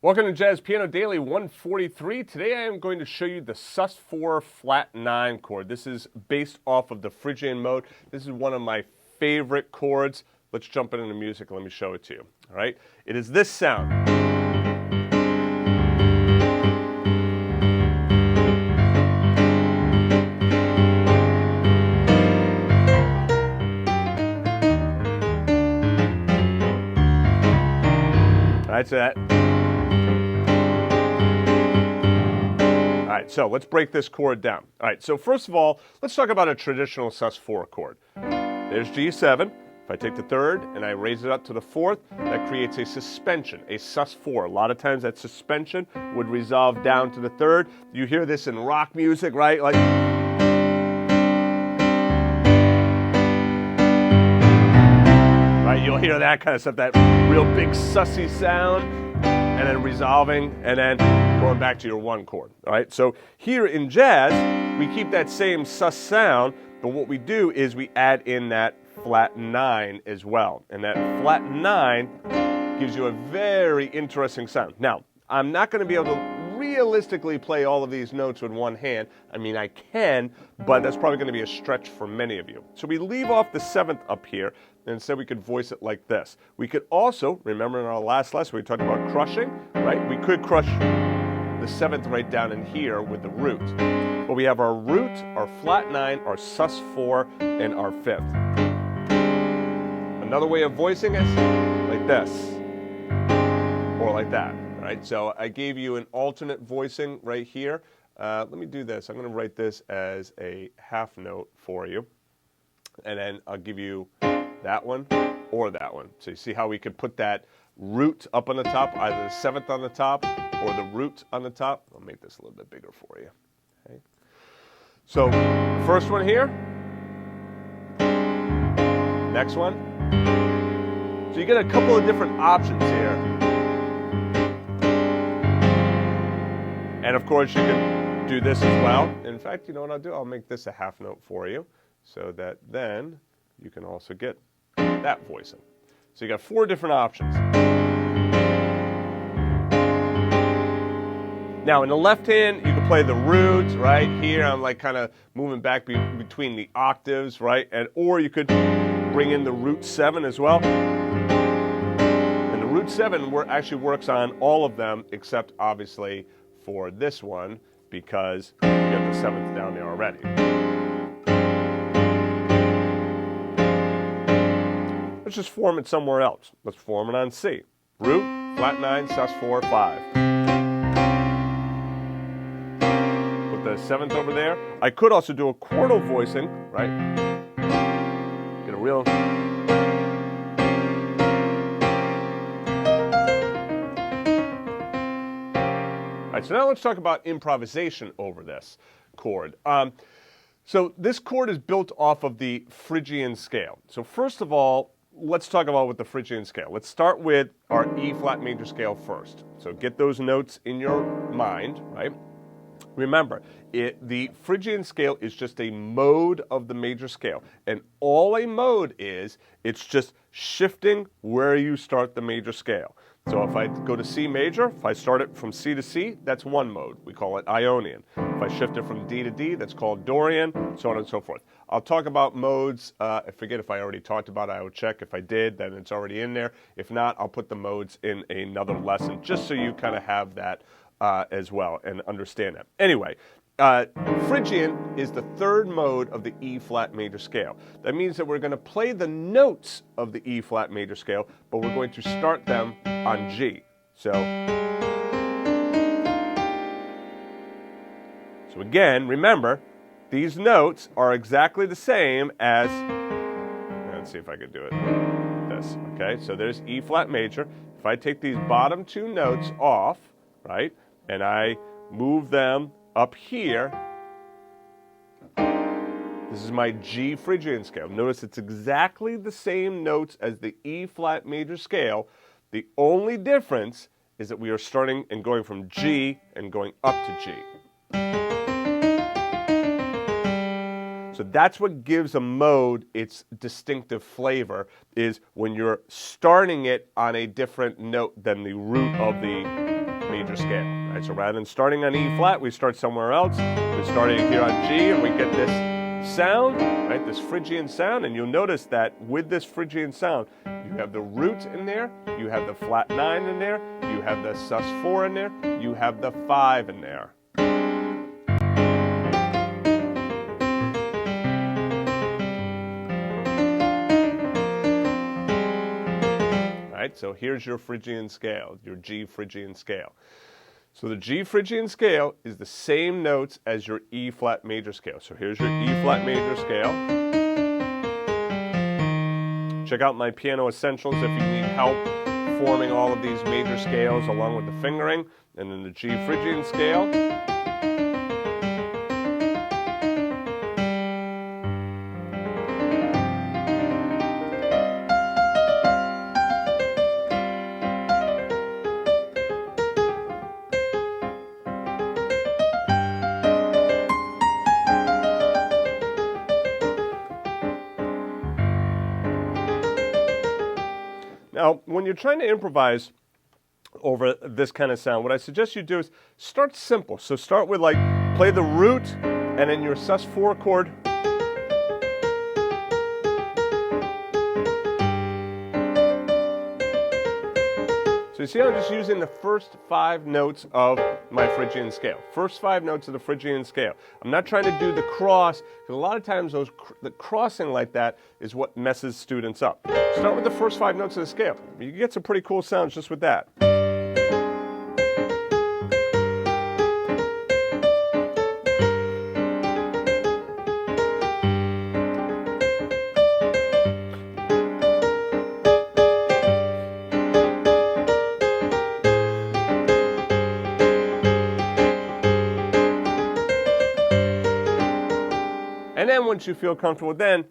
Welcome to Jazz Piano Daily 143. Today I am going to show you the Sus4 flat 9 chord. This is based off of the Phrygian mode. This is one of my favorite chords. Let's jump into the music and let me show it to you. All right? It is this sound. All right, so that. All right, so let's break this chord down. All right, so first of all, let's talk about a traditional Sus4 chord. There's G7. If I take the third and I raise it up to the fourth, that creates a suspension, a Sus4. A lot of times that suspension would resolve down to the third. You hear this in rock music, right? Like, right, you'll hear that kind of stuff, that real big sussy sound, and then resolving, and then going back to your one chord. All right, so here in jazz, we keep that same sus sound, but what we do is we add in that flat 9 as well. And that flat 9 gives you a very interesting sound. Now, I'm not going to be able to realistically play all of these notes with one hand. I mean, I can, but that's probably going to be a stretch for many of you. So we leave off the 7th up here, and instead we could voice it like this. We could also, remember in our last lesson we talked about crushing, right? We could crush the 7th right down in here with the root. But we have our root, our flat 9, our sus4, and our 5th. Another way of voicing it, like this, or like that. Right, so I gave you an alternate voicing right here. Let me do this. I'm going to write this as a half note for you. And then I'll give you that one or that one. So you see how we could put that root up on the top, either the 7th on the top or the root on the top. I'll make this a little bit bigger for you. Okay. So the first one here. Next one. So you get a couple of different options here. And of course, you can do this as well. In fact, you know what I'll do? I'll make this a half note for you so that then you can also get that voicing. So you got 4 different options. Now, in the left hand, you can play the root right here. I'm like kind of moving back between the octaves, right? Or you could bring in the root 7 as well. And the root 7 actually works on all of them except obviously for this one, because you get the 7th down there already. Let's just form it somewhere else. Let's form it on C. Root, flat 9, sus4, 5. Put the 7th over there. I could also do a chordal voicing, right? Get a real... So now let's talk about improvisation over this chord. So this chord is built off of the Phrygian scale. So first of all, let's talk about what the Phrygian scale. Let's start with our E flat major scale first. So get those notes in your mind, right? Remember, the Phrygian scale is just a mode of the major scale. And all a mode is, it's just shifting where you start the major scale. So if I go to C major, if I start it from C to C, that's one mode. We call it Ionian. If I shift it from D to D, that's called Dorian, so on and so forth. I'll talk about modes. I forget if I already talked about it. I will check. If I did, then it's already in there. If not, I'll put the modes in another lesson, just so you kind of have that as well and understand that. Anyway, Phrygian is the 3rd mode of the E flat major scale. That means that we're going to play the notes of the E flat major scale, but we're going to start them on G. So again, remember, these notes are exactly the same as, let's see if I can do it, this, okay? So there's E flat major. If I take these bottom 2 notes off, right, and I move them up here, this is my G Phrygian scale. Notice it's exactly the same notes as the E flat major scale. The only difference is that we are starting and going from G and going up to G. So that's what gives a mode its distinctive flavor, is when you're starting it on a different note than the root of the major scale. Right? So rather than starting on E flat, we start somewhere else. We're starting here on G, and we get this sound, right? This Phrygian sound, and you'll notice that with this Phrygian sound, you have the root in there, you have the flat 9 in there, you have the sus4 in there, you have the 5 in there. Right, so here's your Phrygian scale, your G Phrygian scale. So the G Phrygian scale is the same notes as your E flat major scale. So here's your E flat major scale. Check out my piano essentials if you need help forming all of these major scales along with the fingering. And then the G Phrygian scale. Now, when you're trying to improvise over this kind of sound, what I suggest you do is start simple. So start with like, play the root and then your sus4 chord. So you see I'm just using the first 5 notes of my Phrygian scale. First 5 notes of the Phrygian scale. I'm not trying to do the cross, because a lot of times the crossing like that is what messes students up. Start with the first 5 notes of the scale. You get some pretty cool sounds just with that. And then once you feel comfortable, then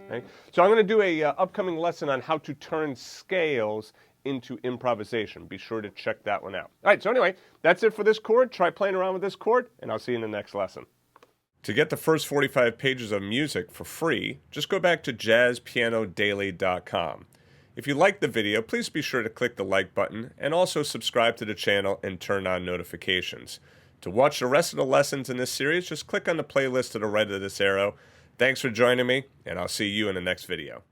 okay. So I'm going to do a upcoming lesson on how to turn scales into improvisation. Be sure to check that one out. All right, so anyway, that's it for this chord. Try playing around with this chord, and I'll see you in the next lesson. To get the first 45 pages of music for free, just go back to jazzpianodaily.com. If you liked the video, please be sure to click the like button and also subscribe to the channel and turn on notifications. To watch the rest of the lessons in this series, just click on the playlist to the right of this arrow. Thanks for joining me, and I'll see you in the next video.